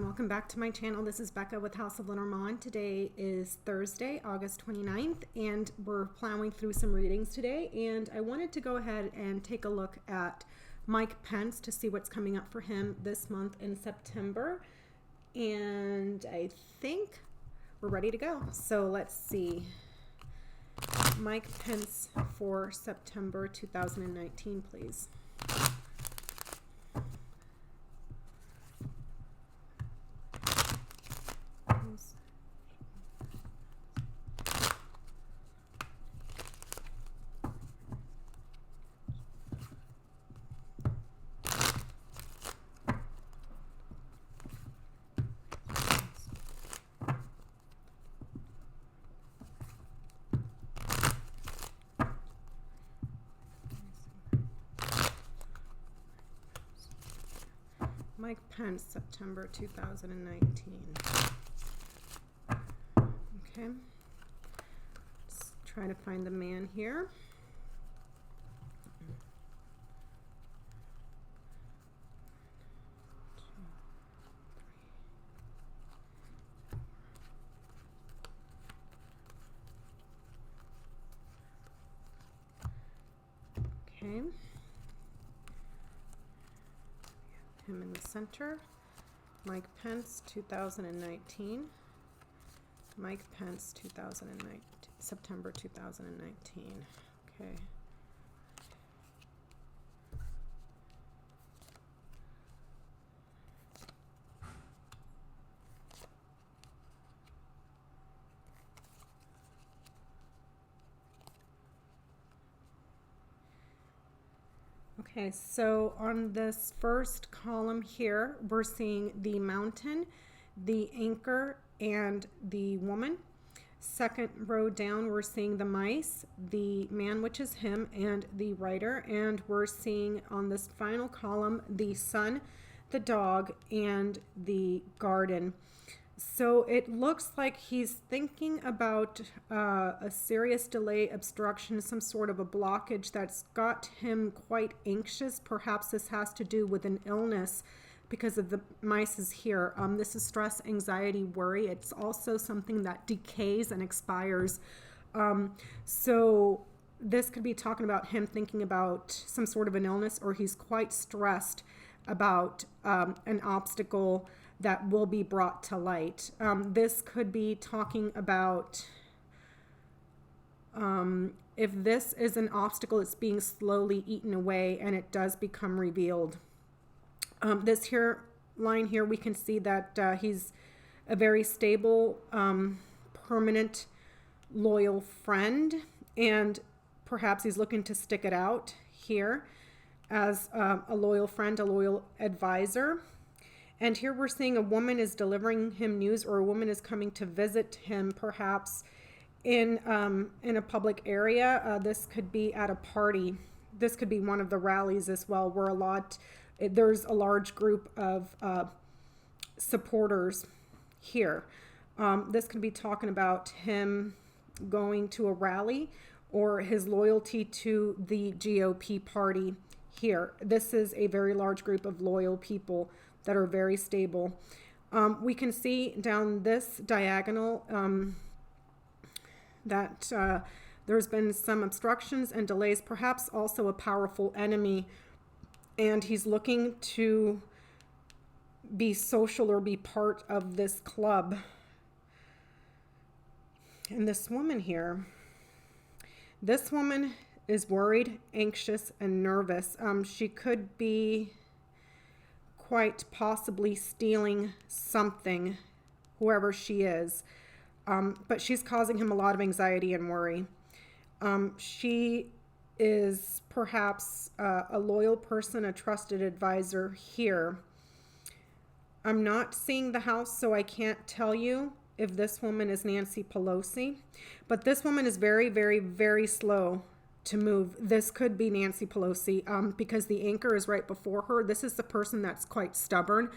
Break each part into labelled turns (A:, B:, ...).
A: everyone, welcome back to my channel. This is Becca with House of Lenormand. Today is Thursday, August 29th, and we're plowing through some readings today, and I wanted to go ahead and take a look at Mike Pence to see what's coming up for him this month in September, and I think we're ready to go. So let's see. Mike Pence for September 2019, please. Mike Pence, September 2019. Okay. Let's try to find the man here. Okay. Him in the center. Mike Pence 2019. Mike Pence 2019, September 2019. Okay. Okay, so on this first column here, we're seeing the mountain, the anchor, and the woman. Second row down, we're seeing the mice, the man, which is him, and the writer. And we're seeing on this final column, the sun, the dog, and the garden. So it looks like he's thinking about a serious delay, obstruction, some sort of a blockage that's got him quite anxious. Perhaps this has to do with an illness because of the mice is here. This is stress, anxiety, worry. It's also something that decays and expires. So this could be talking about him thinking about some sort of an illness, or he's quite stressed about an obstacle that will be brought to light. This could be talking about if this is an obstacle, it's being slowly eaten away and it does become revealed. This here line here, we can see that he's a very stable, permanent, loyal friend, and perhaps he's looking to stick it out here as a loyal friend, a loyal advisor. And here we're seeing a woman is delivering him news, or a woman is coming to visit him, perhaps in a public area. This could be at a party. This could be one of the rallies as well, where there's a large group of supporters here. This could be talking about him going to a rally or his loyalty to the GOP party here. This is a very large group of loyal people that are very stable. We can see down this diagonal that there's been some obstructions and delays, perhaps also a powerful enemy, and he's looking to be social or be part of this club. And this woman here, this woman is worried, anxious, and nervous. She could be quite possibly stealing something, whoever she is, but she's causing him a lot of anxiety and worry. She is perhaps a loyal person, a trusted advisor here. I'm not seeing the house, so I can't tell you if this woman is Nancy Pelosi, but this woman is very, very, very slow to move. This could be Nancy Pelosi because the anchor is right before her. This is the person that's quite stubborn,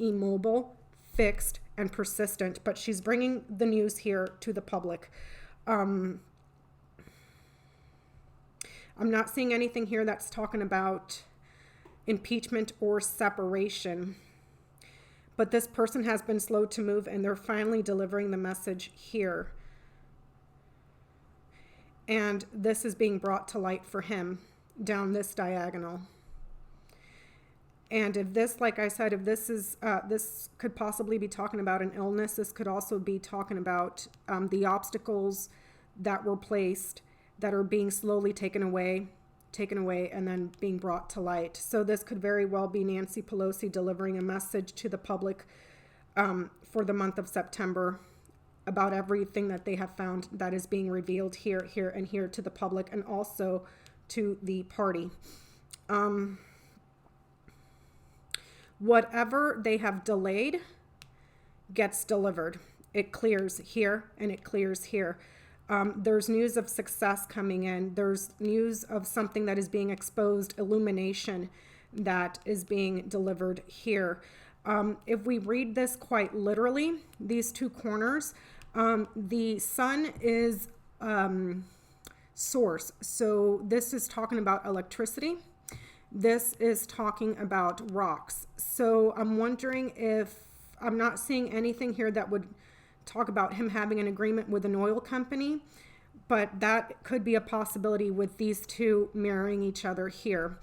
A: immobile, fixed, and persistent, but she's bringing the news here to the public. I'm not seeing anything here that's talking about impeachment or separation. But this person has been slow to move, and they're finally delivering the message here. And this is being brought to light for him down this diagonal. And if this, like I said, if this is, this could possibly be talking about an illness. This could also be talking about the obstacles that were placed that are being slowly taken away, and then being brought to light. So this could very well be Nancy Pelosi delivering a message to the public for the month of September about everything that they have found that is being revealed here, and here to the public, and also to the party. Whatever they have delayed gets delivered. It clears here and it clears here. There's news of success coming in. There's news of something that is being exposed, illumination that is being delivered here. If we read this quite literally, these two corners, the sun is source. So this is talking about electricity. This is talking about rocks. So I'm wondering if, I'm not seeing anything here that would talk about him having an agreement with an oil company, but that could be a possibility with these two mirroring each other here.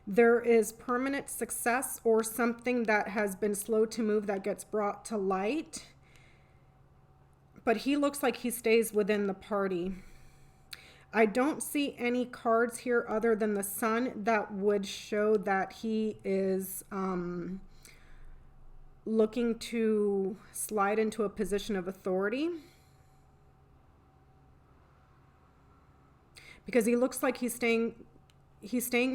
A: There is permanent success or something that has been slow to move that gets brought to light. But he looks like he stays within the party. I don't see any cards here other than the sun that would show that he is looking to slide into a position of authority. Because he looks like he's staying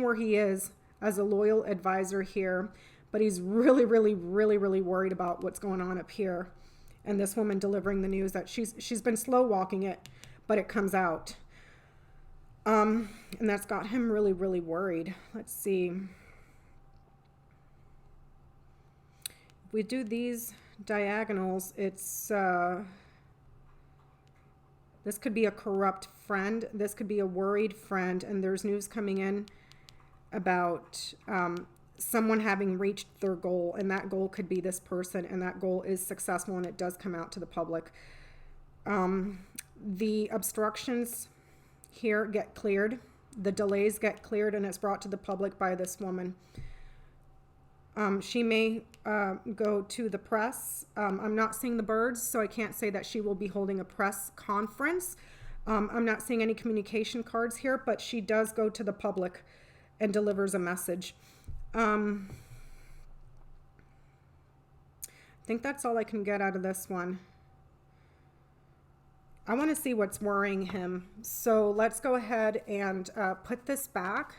A: where he is as a loyal advisor here, but he's really, really, really, really worried about what's going on up here. And this woman delivering the news that she's been slow walking it, but it comes out. And that's got him really, really worried. Let's see. If we do these diagonals, it's this could be a corrupt friend. This could be a worried friend. And there's news coming in about someone having reached their goal, and that goal could be this person, and that goal is successful, and it does come out to the public. The obstructions here get cleared, the delays get cleared, and it's brought to the public by this woman. She may go to the press. I'm not seeing the birds, so I can't say that she will be holding a press conference. I'm not seeing any communication cards here, but she does go to the public and delivers a message. I think that's all I can get out of this one. I want to see what's worrying him. So let's go ahead and put this back.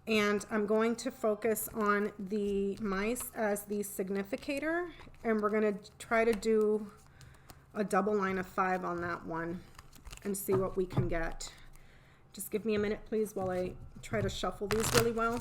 A: And I'm going to focus on the mice as the significator. And we're going to try to do a double line of 5 on that one and see what we can get. Just give me a minute, please, while I try to shuffle these really well.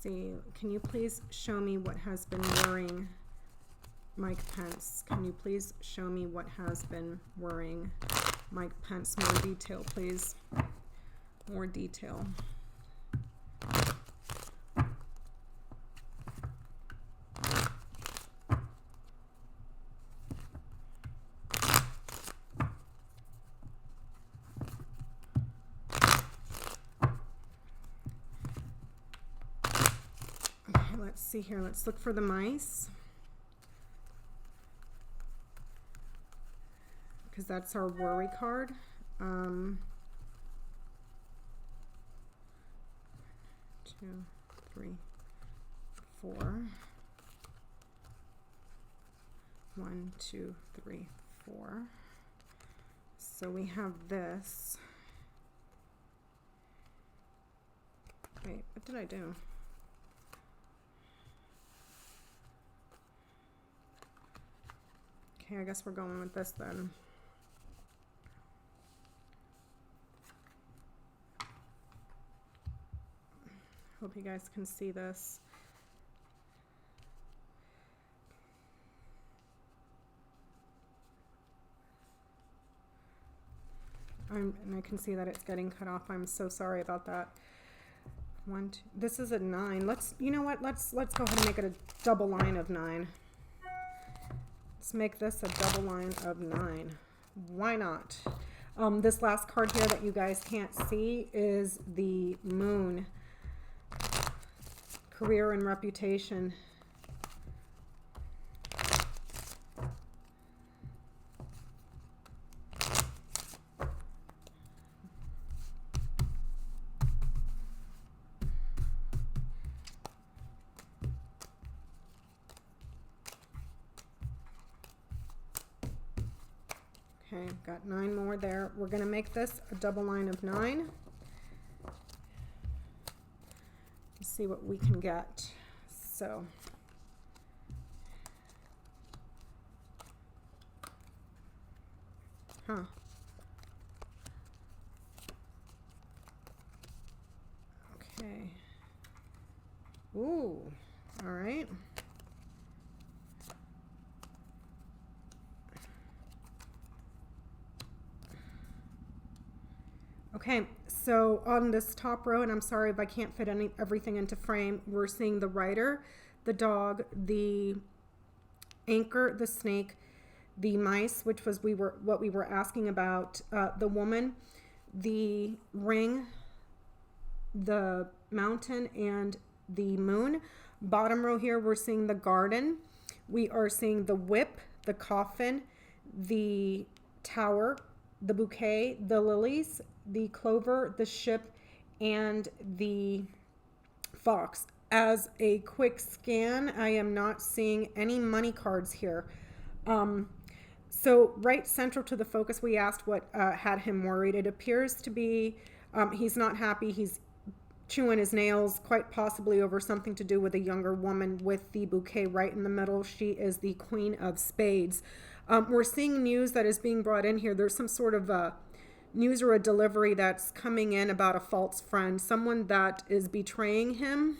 A: See, can you please show me what has been worrying Mike Pence? Can you please show me what has been worrying Mike Pence? More detail, please. More detail. Let's see here. Let's look for the mice, because that's our worry card. 2, 3, 4. 1, 2, 3, 4. So we have this. Wait, what did I do? Okay, I guess we're going with this then. Hope you guys can see this. And I can see that it's getting cut off. I'm so sorry about that. 1, 2. This is a 9. Let's, you know what? Let's go ahead and make it a double line of 9. Let's make this a double line of 9. Why not? This last card here that you guys can't see is the Moon. Career and reputation. Okay, got 9 more there. We're going to make this a double line of 9. Let's see what we can get. So, okay. Ooh, all right. Okay, so on this top row, and I'm sorry if I can't fit everything into frame, we're seeing the rider, the dog, the anchor, the snake, the mice, which was what we were asking about, the woman, the ring, the mountain, and the moon. Bottom row here, we're seeing the garden. We are seeing the whip, the coffin, the tower, the bouquet, the lilies, the clover, the ship, and the fox. As a quick scan, I am not seeing any money cards here. So right central to the focus, we asked what had him worried. It appears to be he's not happy. He's chewing his nails, quite possibly over something to do with a younger woman with the bouquet right in the middle. She is the Queen of Spades. We're seeing news that is being brought in here. There's some sort of news or a delivery that's coming in about a false friend, someone that is betraying him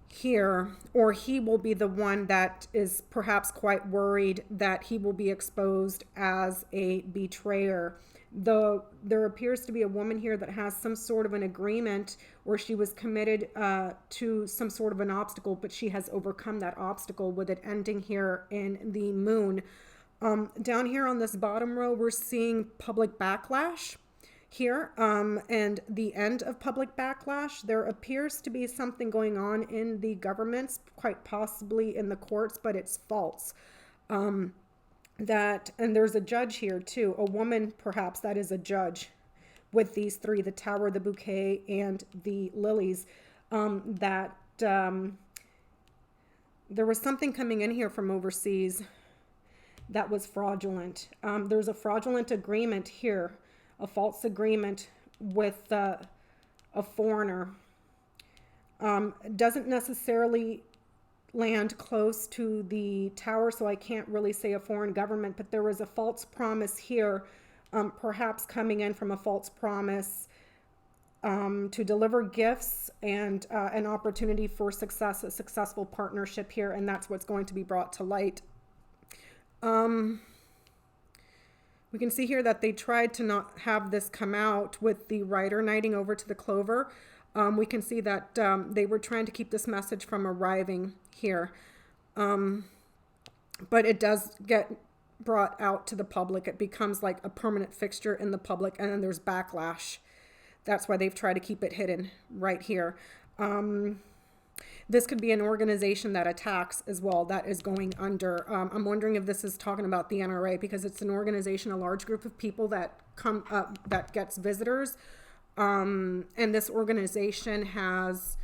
A: here, or he will be the one that is perhaps quite worried that he will be exposed as a betrayer. Though there appears to be a woman here that has some sort of an agreement, or she was committed to some sort of an obstacle, but she has overcome that obstacle, with it ending here in the moon. Down here on this bottom row, we're seeing public backlash here, and the end of public backlash. There appears to be something going on in the governments, quite possibly in the courts, but it's false. And there's a judge here too, a woman perhaps that is a judge with these three, the tower, the bouquet, and the lilies, there was something coming in here from overseas that was fraudulent. There's a fraudulent agreement here, a false agreement with a foreigner. Doesn't necessarily land close to the tower, so I can't really say a foreign government, but there was a false promise here, perhaps coming in from a false promise to deliver gifts and an opportunity for success, a successful partnership here, and that's what's going to be brought to light. We can see here that they tried to not have this come out with the rider knighting over to the clover. We can see that they were trying to keep this message from arriving here. But it does get brought out to the public. It becomes like a permanent fixture in the public, and then there's backlash. That's why they've tried to keep it hidden right here. This could be an organization that attacks as well, that is going under. I'm wondering if this is talking about the NRA, because it's an organization, a large group of people that come up, that gets visitors. And this organization has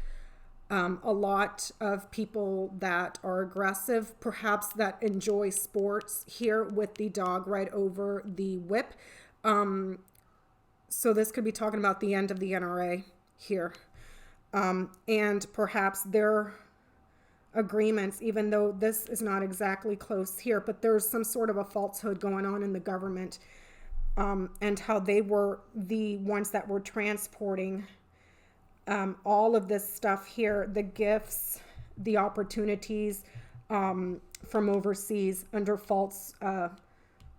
A: A lot of people that are aggressive, perhaps that enjoy sports here with the dog right over the whip. So this could be talking about the end of the NRA here. And perhaps their agreements, even though this is not exactly close here, but there's some sort of a falsehood going on in the government, and how they were the ones that were transporting all of this stuff here, the gifts, the opportunities from overseas under false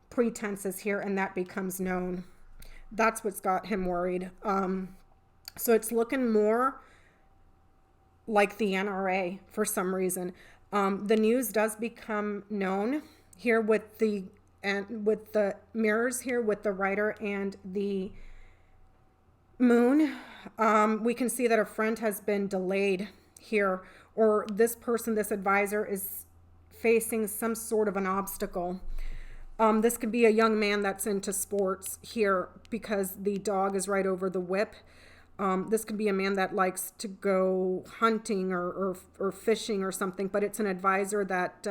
A: pretenses here, and that becomes known. That's what's got him worried. So it's looking more like the NRA for some reason. The news does become known here with the mirrors here with the rider and the moon. We can see that a friend has been delayed here, or this person, this advisor, is facing some sort of an obstacle. This could be a young man that's into sports here because the dog is right over the whip. This could be a man that likes to go hunting or fishing or something, but it's an advisor that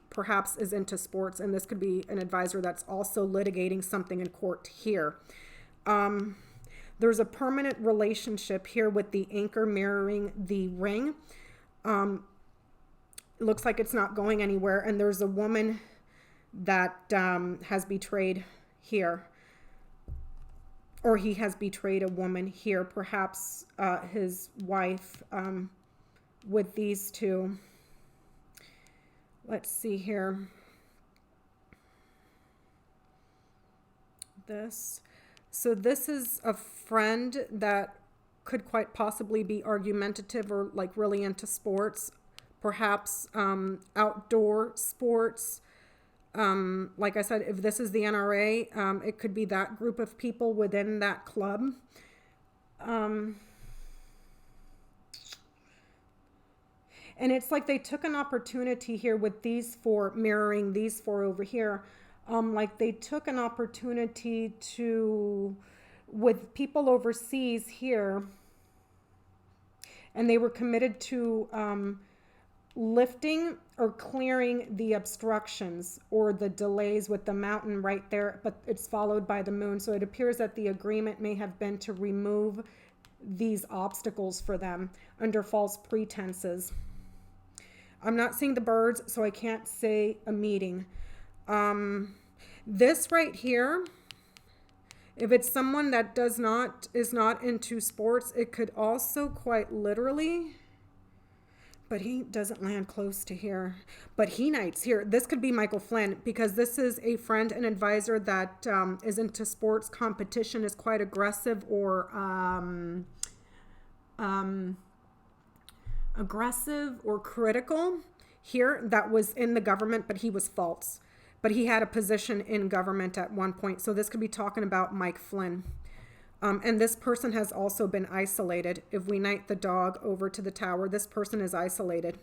A: perhaps is into sports, and this could be an advisor that's also litigating something in court here. There's a permanent relationship here with the anchor mirroring the ring. It looks like it's not going anywhere, and there's a woman that has betrayed here, or he has betrayed a woman here, perhaps his wife, with these two. Let's see here. So this is a friend that could quite possibly be argumentative or like really into sports, perhaps outdoor sports. Like I said, if this is the NRA, it could be that group of people within that club. And it's like they took an opportunity here with these four, mirroring these four over here. Like they took an opportunity to, with people overseas here, and they were committed to lifting or clearing the obstructions or the delays with the mountain right there, but it's followed by the moon. So it appears that the agreement may have been to remove these obstacles for them under false pretenses. I'm not seeing the birds, so I can't say a meeting. This right here, if it's someone that is not into sports, it could also quite literally, but he doesn't land close to here, but he knights here. This could be Michael Flynn, because this is a friend and advisor that is into sports competition, is quite aggressive or critical here, that was in the government, but he was false. But he had a position in government at one point. So this could be talking about Mike Flynn. And this person has also been isolated. If we knight the dog over to the tower, this person is isolated.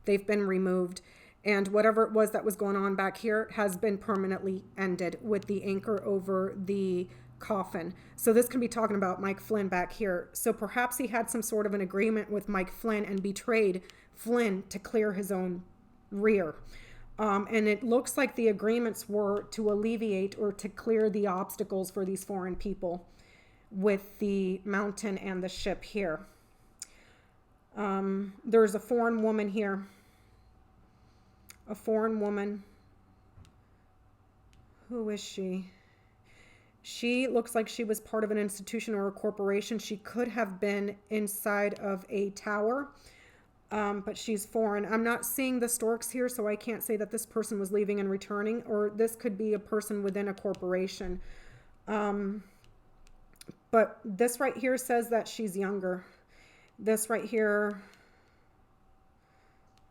A: They've been removed. And whatever it was that was going on back here has been permanently ended with the anchor over the coffin. So this can be talking about Mike Flynn back here. So perhaps he had some sort of an agreement with Mike Flynn and betrayed Flynn to clear his own rear. And it looks like the agreements were to alleviate or to clear the obstacles for these foreign people with the mountain and the ship here. There's a foreign woman here. A foreign woman. Who is she? She looks like she was part of an institution or a corporation. She could have been inside of a tower. But she's foreign. I'm not seeing the storks here, so I can't say that this person was leaving and returning, or this could be a person within a corporation. But this right here says that she's younger. This right here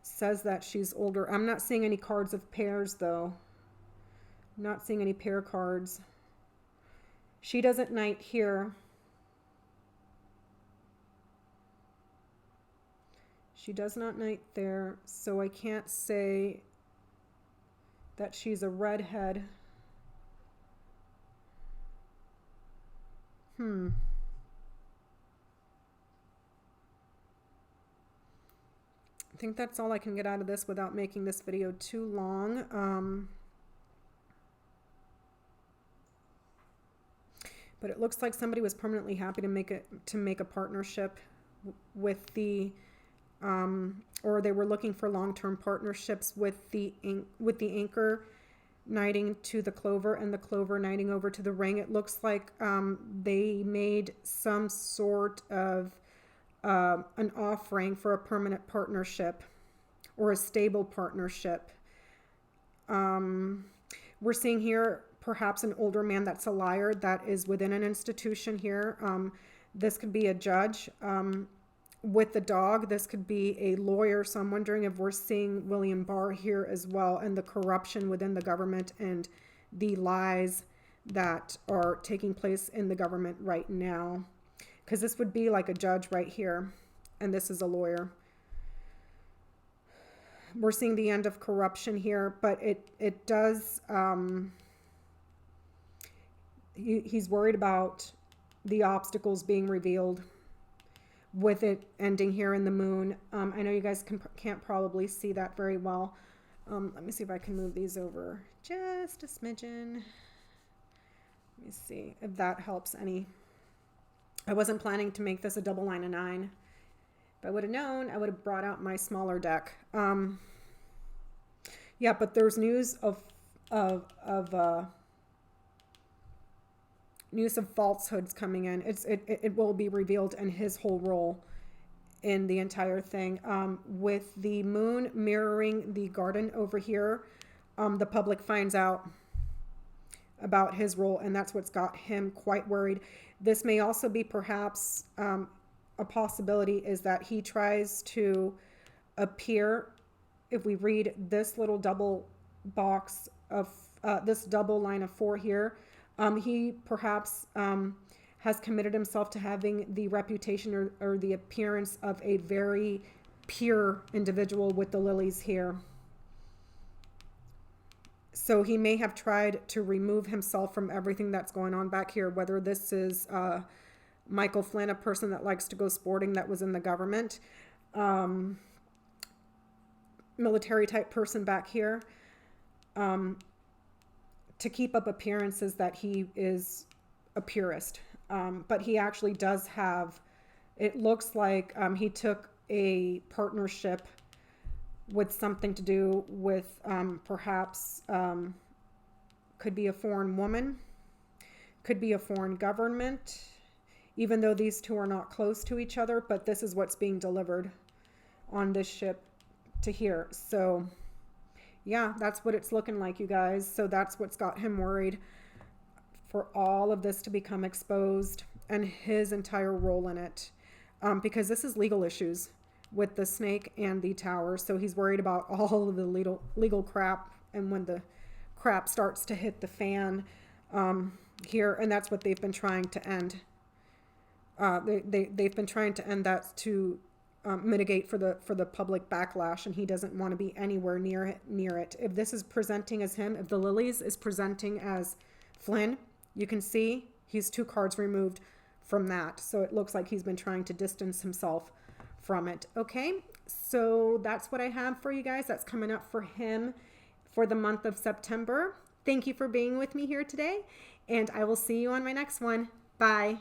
A: says that she's older. I'm not seeing any cards of pairs, though. I'm not seeing any pair cards. She doesn't knight here. She does not knight there, so I can't say that she's a redhead. think that's all I can get out of this without making this video too long. But it looks like somebody was permanently happy to make a partnership with the, or they were looking for long-term partnerships with the anchor knighting to the clover and the clover knighting over to the ring. It looks like they made some sort of an offering for a permanent partnership or a stable partnership. We're seeing here perhaps an older man that's a liar that is within an institution here. This could be a judge with the dog. This could be a lawyer. So I'm wondering if we're seeing William Barr here as well, and the corruption within the government and the lies that are taking place in the government right now. Because this would be like a judge right here, and this is a lawyer. We're seeing the end of corruption here, but it does, he's worried about the obstacles being revealed with it ending here in the moon. I know you guys can't probably see that very well. Let me see if I can move these over just a smidgen. Let me see if that helps any. I wasn't planning to make this a double line of 9. If I would have known, I would have brought out my smaller deck. Yeah, but there's news of news of falsehoods coming in. It will be revealed in his whole role in the entire thing. With the moon mirroring the garden over here, the public finds out about his role, and that's what's got him quite worried. This may also be perhaps a possibility is that he tries to appear, if we read this little double box of this double line of 4 here, he perhaps has committed himself to having the reputation or the appearance of a very pure individual with the lilies here. So he may have tried to remove himself from everything that's going on back here, whether this is Michael Flynn, a person that likes to go sporting that was in the government, military type person back here, to keep up appearances that he is a purist. But he actually does have, it looks like he took a partnership with something to do with perhaps could be a foreign woman, could be a foreign government, even though these two are not close to each other, but this is what's being delivered on this ship to here. So yeah, that's what it's looking like, you guys. So that's what's got him worried, for all of this to become exposed and his entire role in it, because this is legal issues with the snake and the tower. So he's worried about all of the legal crap, and when the crap starts to hit the fan here, and that's what they've been trying to end. They've been trying to end that to mitigate for the public backlash, and he doesn't want to be anywhere near it. If this is presenting as him, if the lilies is presenting as Flynn, you can see he's 2 cards removed from that. So it looks like he's been trying to distance himself from it. Okay, so that's what I have for you guys. That's coming up for him for the month of September. Thank you for being with me here today, and I will see you on my next one. Bye.